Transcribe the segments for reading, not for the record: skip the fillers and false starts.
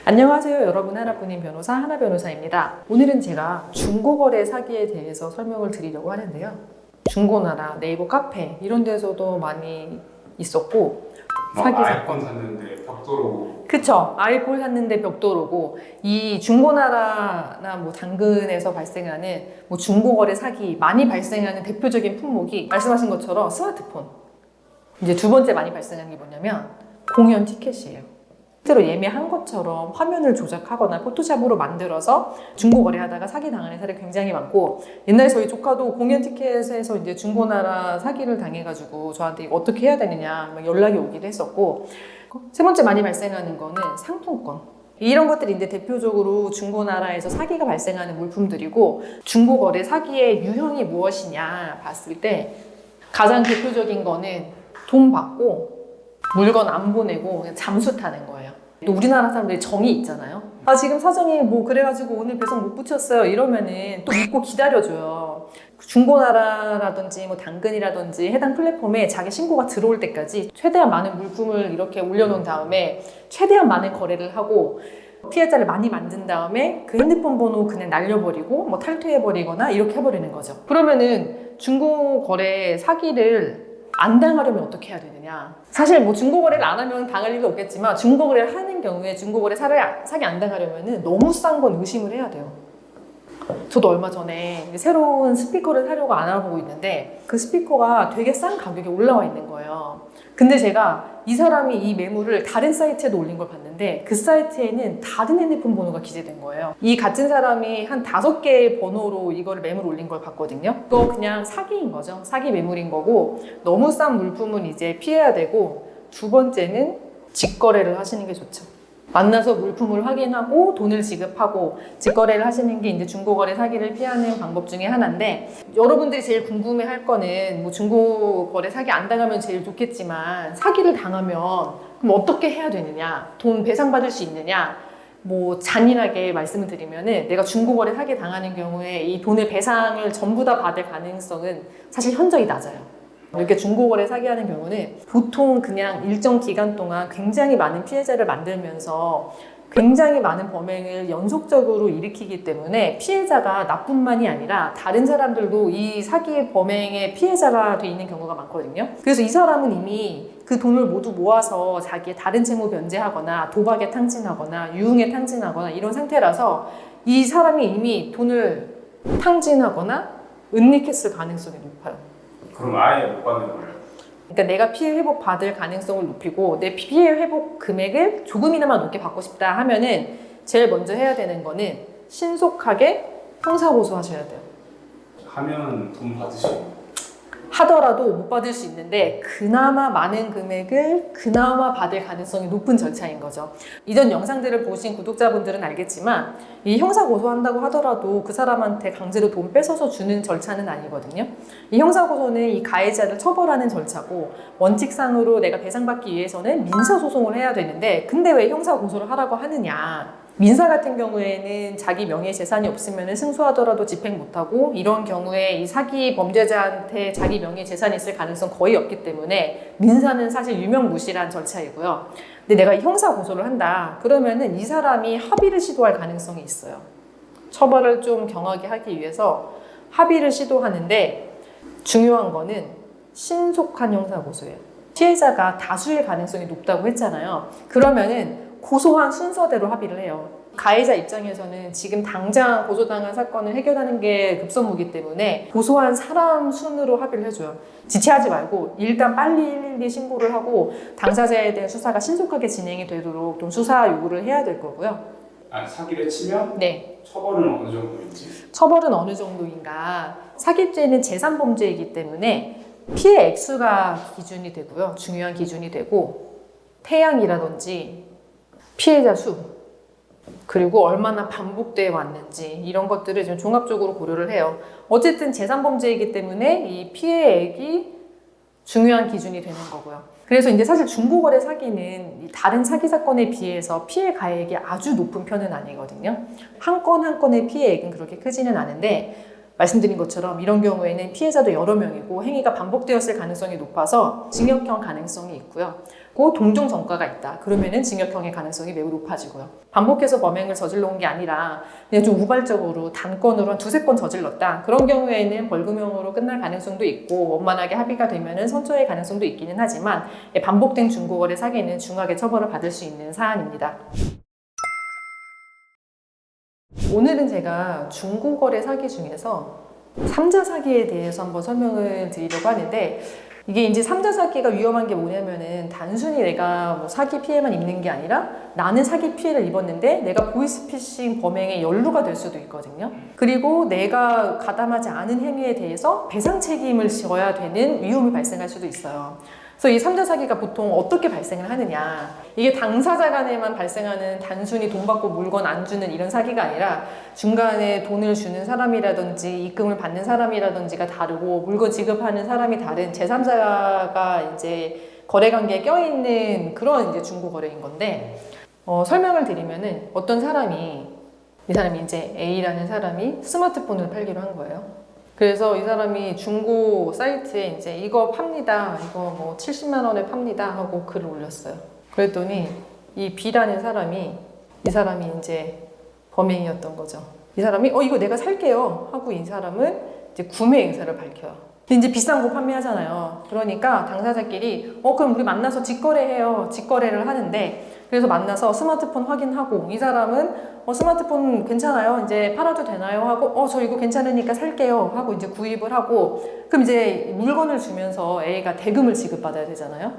안녕하세요 여러분, 하나뿐인 변호사 하나변호사입니다. 오늘은 제가 중고거래 사기에 대해서 설명을 드리려고 하는데요. 중고나라, 네이버 카페 이런 데서도 많이 있었고 사기 아이폰 샀는데 벽돌오고. 그쵸, 아이폰 샀는데 벽돌오고. 이 중고나라나 당근에서 발생하는 중고거래 사기 많이 발생하는 대표적인 품목이 말씀하신 것처럼 스마트폰. 이제 두 번째 많이 발생하는 게 뭐냐면 공연 티켓이에요. 실제로 예매한 것처럼 화면을 조작하거나 포토샵으로 만들어서 중고거래하다가 사기 당하는 사례가 굉장히 많고, 옛날에 저희 조카도 공연 티켓에서 이제 중고나라 사기를 당해가지고 저한테 이거 어떻게 해야 되느냐 연락이 오기도 했었고, 세 번째 많이 발생하는 거는 상품권. 이런 것들이 이제 대표적으로 중고나라에서 사기가 발생하는 물품들이고, 중고거래 사기의 유형이 무엇이냐 봤을 때 가장 대표적인 거는 돈 받고 물건 안 보내고 그냥 잠수 타는 거예요. 또 우리나라 사람들이 정이 있잖아요. 지금 사정이 그래가지고 오늘 배송 못 붙였어요 이러면은 또 믿고 기다려줘요. 중고나라라든지 당근이라든지 해당 플랫폼에 자기 신고가 들어올 때까지 최대한 많은 물품을 이렇게 올려놓은 다음에 최대한 많은 거래를 하고 피해자를 많이 만든 다음에 그 핸드폰 번호 그냥 날려버리고 탈퇴해버리거나 이렇게 해버리는 거죠. 그러면은 중고거래 사기를 안 당하려면 어떻게 해야 되느냐. 사실 중고거래를 안 하면 당할 일도 없겠지만, 중고거래를 하는 경우에 중고거래 사기 안 당하려면 너무 싼 건 의심을 해야 돼요. 저도 얼마 전에 새로운 스피커를 사려고 알아보고 있는데 그 스피커가 되게 싼 가격에 올라와 있는 거예요. 근데 제가 이 사람이 이 매물을 다른 사이트에도 올린 걸 봤는데 그 사이트에는 다른 핸드폰 번호가 기재된 거예요. 이 같은 사람이 한 5개의 번호로 이거를 매물 올린 걸 봤거든요. 그거 그냥 사기인 거죠. 사기 매물인 거고, 너무 싼 물품은 이제 피해야 되고, 두 번째는 직거래를 하시는 게 좋죠. 만나서 물품을 확인하고 돈을 지급하고 직거래를 하시는 게 이제 중고거래 사기를 피하는 방법 중에 하나인데, 여러분들이 제일 궁금해할 거는 중고거래 사기 안 당하면 제일 좋겠지만 사기를 당하면 그럼 어떻게 해야 되느냐, 돈 배상받을 수 있느냐. 잔인하게 말씀을 드리면은 내가 중고거래 사기 당하는 경우에 이 돈의 배상을 전부 다 받을 가능성은 사실 현저히 낮아요. 이렇게 중고거래 사기하는 경우는 보통 그냥 일정 기간 동안 굉장히 많은 피해자를 만들면서 굉장히 많은 범행을 연속적으로 일으키기 때문에 피해자가 나뿐만이 아니라 다른 사람들도 이 사기의 범행의 피해자가 돼 있는 경우가 많거든요. 그래서 이 사람은 이미 그 돈을 모두 모아서 자기의 다른 채무 변제하거나 도박에 탕진하거나 유흥에 탕진하거나 이런 상태라서 이 사람이 이미 돈을 탕진하거나 은닉했을 가능성이 높아요. 그럼 아예 못 받는 거예요? 그러니까 내가 피해 회복 받을 가능성을 높이고 내 피해 회복 금액을 조금이나마 높게 받고 싶다 하면은 제일 먼저 해야 되는 거는 신속하게 형사고소하셔야 돼요. 하면 돈 받으시고. 하더라도 못 받을 수 있는데 그나마 많은 금액을 그나마 받을 가능성이 높은 절차인 거죠. 이전 영상들을 보신 구독자분들은 알겠지만 이 형사고소한다고 하더라도 그 사람한테 강제로 돈 뺏어서 주는 절차는 아니거든요. 이 형사고소는 이 가해자를 처벌하는 절차고, 원칙상으로 내가 배상받기 위해서는 민사소송을 해야 되는데 근데 왜 형사고소를 하라고 하느냐. 민사 같은 경우에는 자기 명예 재산이 없으면 승소하더라도 집행 못하고, 이런 경우에 이 사기 범죄자한테 자기 명예 재산이 있을 가능성 거의 없기 때문에 민사는 사실 유명무실한 절차이고요. 근데 내가 형사 고소를 한다 그러면은 이 사람이 합의를 시도할 가능성이 있어요. 처벌을 좀 경하게 하기 위해서 합의를 시도하는데, 중요한 거는 신속한 형사 고소예요. 피해자가 다수일 가능성이 높다고 했잖아요. 그러면은 고소한 순서대로 합의를 해요. 가해자 입장에서는 지금 당장 고소당한 사건을 해결하는 게 급선무기 때문에 고소한 사람 순으로 합의를 해줘요. 지체하지 말고 일단 빨리 112 신고를 하고 당사자에 대한 수사가 신속하게 진행이 되도록 좀 수사 요구를 해야 될 거고요. 사기를 치면? 네. 처벌은 어느 정도인지? 처벌은 어느 정도인가. 사기죄는 재산범죄이기 때문에 피해 액수가 기준이 되고요. 중요한 기준이 되고, 태양이라든지 피해자 수, 그리고 얼마나 반복돼 왔는지 이런 것들을 좀 종합적으로 고려를 해요. 어쨌든 재산범죄이기 때문에 이 피해액이 중요한 기준이 되는 거고요. 그래서 이제 사실 중고거래 사기는 다른 사기 사건에 비해서 피해 가액이 아주 높은 편은 아니거든요. 한 건 한 건의 피해액은 그렇게 크지는 않은데 말씀드린 것처럼 이런 경우에는 피해자도 여러 명이고 행위가 반복되었을 가능성이 높아서 징역형 가능성이 있고요. 그 동종 전과가 있다. 그러면은 징역형의 가능성이 매우 높아지고요. 반복해서 범행을 저질러 온 게 아니라 그냥 좀 우발적으로 단건으로 한 두세 건 저질렀다. 그런 경우에는 벌금형으로 끝날 가능성도 있고 원만하게 합의가 되면은 선처의 가능성도 있기는 하지만 반복된 중고거래 사기는 중하게 처벌을 받을 수 있는 사안입니다. 오늘은 제가 중고거래 사기 중에서 3자 사기에 대해서 한번 설명을 드리려고 하는데 이게 이제 3자 사기가 위험한 게 뭐냐면은 단순히 내가 뭐 사기 피해만 입는 게 아니라 나는 사기 피해를 입었는데 내가 보이스피싱 범행에 연루가 될 수도 있거든요. 그리고 내가 가담하지 않은 행위에 대해서 배상 책임을 져야 되는 위험이 발생할 수도 있어요. 그래서 이 3자 사기가 보통 어떻게 발생을 하느냐. 이게 당사자 간에만 발생하는 단순히 돈 받고 물건 안 주는 이런 사기가 아니라 중간에 돈을 주는 사람이라든지 입금을 받는 사람이라든지가 다르고 물건 지급하는 사람이 다른 제3자가 이제 거래 관계에 껴있는 그런 이제 중고거래인 건데 설명을 드리면은 어떤 사람이 이 사람이 이제 A라는 사람이 스마트폰을 팔기로 한 거예요. 그래서 이 사람이 중고 사이트에 이제 이거 팝니다. 이거 뭐 70만 원에 팝니다. 하고 글을 올렸어요. 그랬더니 이 B라는 사람이 이 사람이 이제 범행이었던 거죠. 이 사람이 이거 내가 살게요. 하고 이 사람은 이제 구매 의사를 밝혀요. 근데 이제 비싼 거 판매하잖아요. 그러니까 당사자끼리 그럼 우리 만나서 직거래해요. 직거래를 하는데 그래서 만나서 스마트폰 확인하고 이 사람은 스마트폰 괜찮아요? 이제 팔아도 되나요? 하고 저 이거 괜찮으니까 살게요. 하고 이제 구입을 하고 그럼 이제 물건을 주면서 A가 대금을 지급받아야 되잖아요.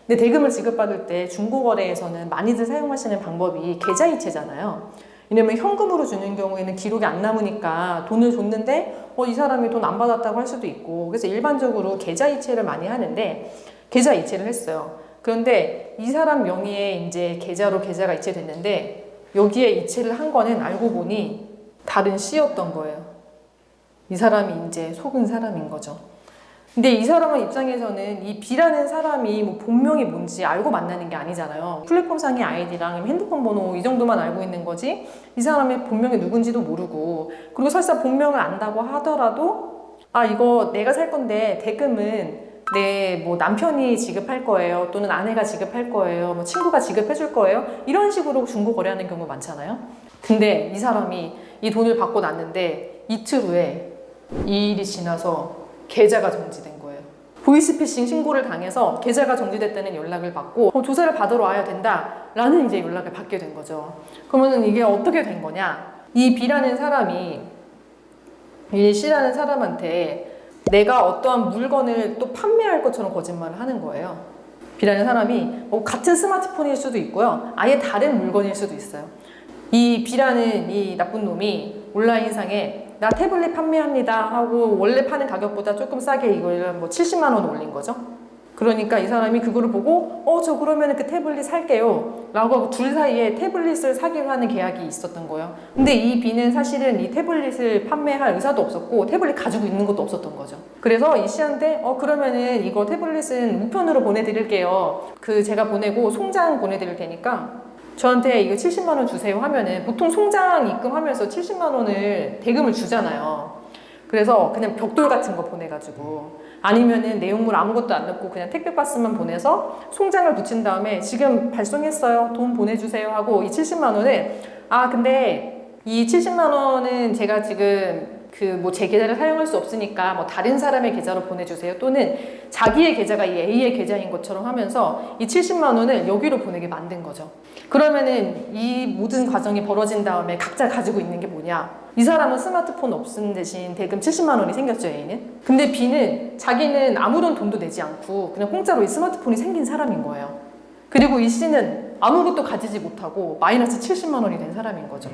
근데 대금을 지급받을 때 중고거래에서는 많이들 사용하시는 방법이 계좌이체잖아요. 왜냐면 현금으로 주는 경우에는 기록이 안 남으니까 돈을 줬는데 이 사람이 돈 안 받았다고 할 수도 있고 그래서 일반적으로 계좌이체를 많이 하는데 계좌이체를 했어요. 그런데 이 사람 명의의 이제 계좌가 이체됐는데 여기에 이체를 한 거는 알고 보니 다른 C였던 거예요. 이 사람이 이제 속은 사람인 거죠. 근데 이 사람 입장에서는 이 B라는 사람이 뭐 본명이 뭔지 알고 만나는 게 아니잖아요. 플랫폼상의 아이디랑 핸드폰 번호 이 정도만 알고 있는 거지 이 사람의 본명이 누군지도 모르고 그리고 설사 본명을 안다고 하더라도 이거 내가 살 건데 대금은 내 뭐 남편이 지급할 거예요. 또는 아내가 지급할 거예요. 뭐 친구가 지급해 줄 거예요. 이런 식으로 중고 거래하는 경우 많잖아요. 근데 이 사람이 이 돈을 받고 났는데 이틀 후에 이 일이 지나서 계좌가 정지된 거예요. 보이스피싱 신고를 당해서 계좌가 정지됐다는 연락을 받고 조사를 받으러 와야 된다라는 이제 연락을 받게 된 거죠. 그러면 이게 어떻게 된 거냐? 이 B라는 사람이 이 C라는 사람한테 내가 어떠한 물건을 또 판매할 것처럼 거짓말을 하는 거예요. B라는 사람이 같은 스마트폰일 수도 있고요. 아예 다른 물건일 수도 있어요. 이 B라는 이 나쁜 놈이 온라인상에 나 태블릿 판매합니다 하고 원래 파는 가격보다 조금 싸게 이걸 뭐 70만 원 올린 거죠. 그러니까 이 사람이 그거를 보고 저 그러면 그 태블릿 살게요 라고 하고 둘 사이에 태블릿을 사기로 하는 계약이 있었던 거예요. 근데 이 B는 사실은 이 태블릿을 판매할 의사도 없었고 태블릿 가지고 있는 것도 없었던 거죠. 그래서 이 C한테 그러면은 이거 태블릿은 우편으로 보내드릴게요. 제가 보내고 송장 보내드릴 테니까 저한테 이거 70만 원 주세요 하면은 보통 송장 입금하면서 70만 원을 대금을 주잖아요. 그래서 그냥 벽돌 같은 거 보내가지고 아니면은 내용물 아무것도 안 넣고 그냥 택배 박스만 보내서 송장을 붙인 다음에 지금 발송했어요. 돈 보내주세요 하고 이 70만 원을 근데 이 70만 원은 제가 지금 제 계좌를 사용할 수 없으니까 뭐 다른 사람의 계좌로 보내주세요. 또는 자기의 계좌가 이 A의 계좌인 것처럼 하면서 이 70만 원을 여기로 보내게 만든 거죠. 그러면은 이 모든 과정이 벌어진 다음에 각자 가지고 있는 게 뭐냐? 이 사람은 스마트폰 없은 대신 대금 70만 원이 생겼죠, A는. 근데 B는 자기는 아무런 돈도 내지 않고 그냥 공짜로 이 스마트폰이 생긴 사람인 거예요. 그리고 이 C는 아무것도 가지지 못하고 마이너스 70만 원이 된 사람인 거죠.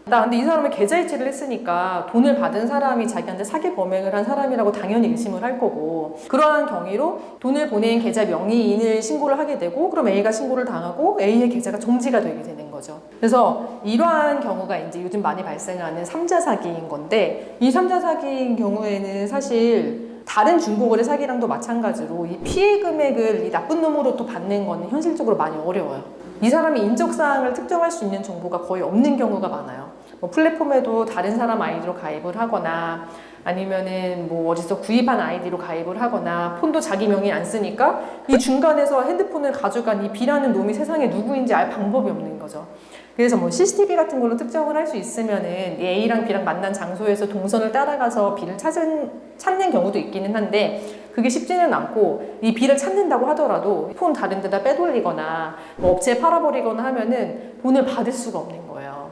근데 이 사람은 계좌이체를 했으니까 돈을 받은 사람이 자기한테 사기 범행을 한 사람이라고 당연히 의심을 할 거고 그러한 경위로 돈을 보낸 계좌 명의인을 신고를 하게 되고 그럼 A가 신고를 당하고 A의 계좌가 정지가 되게 되는 거죠. 그래서 이러한 경우가 이제 요즘 많이 발생하는 3자 사기인 건데 이 3자 사기인 경우에는 사실 다른 중고거래 사기랑도 마찬가지로 이 피해 금액을 이 나쁜 놈으로 또 받는 거는 현실적으로 많이 어려워요. 이 사람이 인적사항을 특정할 수 있는 정보가 거의 없는 경우가 많아요. 플랫폼에도 다른 사람 아이디로 가입을 하거나 아니면은 뭐 어디서 구입한 아이디로 가입을 하거나 폰도 자기 명의 안 쓰니까 이 중간에서 핸드폰을 가져간 이 B라는 놈이 세상에 누구인지 알 방법이 없는 거죠. 그래서 뭐 CCTV 같은 걸로 특정을 할 수 있으면은 A랑 B랑 만난 장소에서 동선을 따라가서 B를 찾는 경우도 있기는 한데 그게 쉽지는 않고 이 B를 찾는다고 하더라도 폰 다른 데다 빼돌리거나 뭐 업체에 팔아버리거나 하면은 돈을 받을 수가 없는 거예요.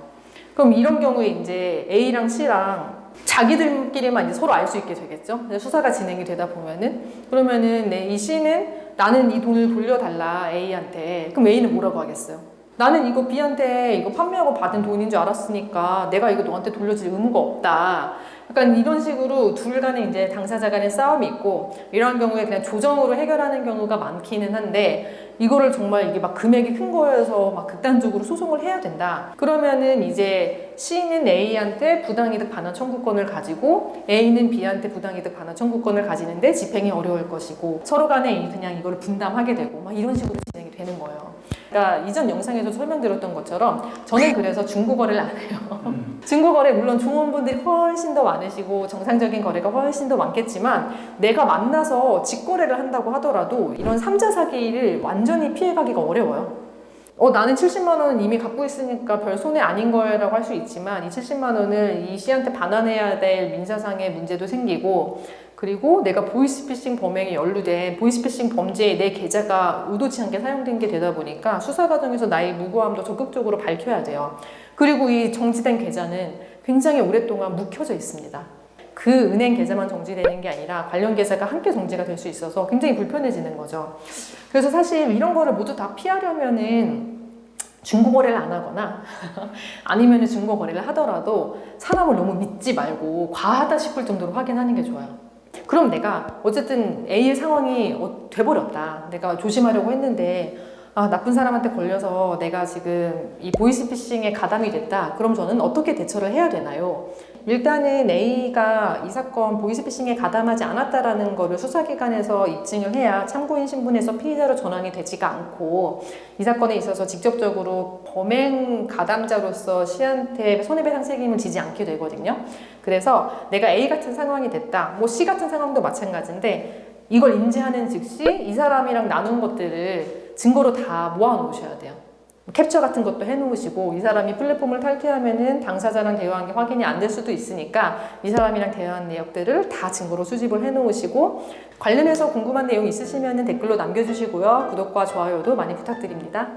그럼 이런 경우에 이제 A랑 C랑 자기들끼리만 이제 서로 알 수 있게 되겠죠. 수사가 진행이 되다 보면은 그러면은 이 C는 나는 이 돈을 돌려달라 A한테. 그럼 A는 뭐라고 하겠어요? 나는 이거 B한테 이거 판매하고 받은 돈인 줄 알았으니까 내가 이거 너한테 돌려줄 의무가 없다. 약간 이런 식으로 둘 간에 이제 당사자 간의 싸움이 있고 이런 경우에 그냥 조정으로 해결하는 경우가 많기는 한데 이거를 정말 이게 막 금액이 큰 거여서 막 극단적으로 소송을 해야 된다. 그러면은 이제 C는 A한테 부당이득 반환 청구권을 가지고 A는 B한테 부당이득 반환 청구권을 가지는데 집행이 어려울 것이고 서로 간에 그냥 이거를 분담하게 되고 막 이런 식으로 진행이 되는 거예요. 그러니까 이전 영상에서 설명드렸던 것처럼 저는 그래서 중고거래를 안 해요. 중고거래 물론 좋은 분들이 훨씬 더 많으시고 정상적인 거래가 훨씬 더 많겠지만 내가 만나서 직거래를 한다고 하더라도 이런 3자 사기를 완전히 피해가기가 어려워요. 나는 70만 원은 이미 갖고 있으니까 별 손해 아닌 거라고 할 수 있지만 이 70만 원을 이 C한테 반환해야 될 민사상의 문제도 생기고 그리고 내가 보이스피싱 범행에 연루된 보이스피싱 범죄에 내 계좌가 의도치 않게 사용된 게 되다 보니까 수사 과정에서 나의 무고함도 적극적으로 밝혀야 돼요. 그리고 이 정지된 계좌는 굉장히 오랫동안 묵혀져 있습니다. 그 은행 계좌만 정지되는 게 아니라 관련 계좌가 함께 정지가 될 수 있어서 굉장히 불편해지는 거죠. 그래서 사실 이런 거를 모두 다 피하려면은 중고거래를 안 하거나 아니면 중고거래를 하더라도 사람을 너무 믿지 말고 과하다 싶을 정도로 확인하는 게 좋아요. 그럼 내가 어쨌든 A의 상황이 돼버렸다. 내가 조심하려고 했는데 나쁜 사람한테 걸려서 내가 지금 이 보이스피싱에 가담이 됐다. 그럼 저는 어떻게 대처를 해야 되나요? 일단은 A가 이 사건 보이스피싱에 가담하지 않았다라는 거를 수사기관에서 입증을 해야 참고인 신분에서 피의자로 전환이 되지가 않고 이 사건에 있어서 직접적으로 범행 가담자로서 C한테 손해배상 책임을 지지 않게 되거든요. 그래서 내가 A 같은 상황이 됐다. 뭐 C 같은 상황도 마찬가지인데 이걸 인지하는 즉시 이 사람이랑 나눈 것들을 증거로 다 모아 놓으셔야 돼요. 캡처 같은 것도 해놓으시고 이 사람이 플랫폼을 탈퇴하면은 당사자랑 대화한 게 확인이 안 될 수도 있으니까 이 사람이랑 대화한 내역들을 다 증거로 수집을 해놓으시고 관련해서 궁금한 내용 있으시면 댓글로 남겨주시고요. 구독과 좋아요도 많이 부탁드립니다.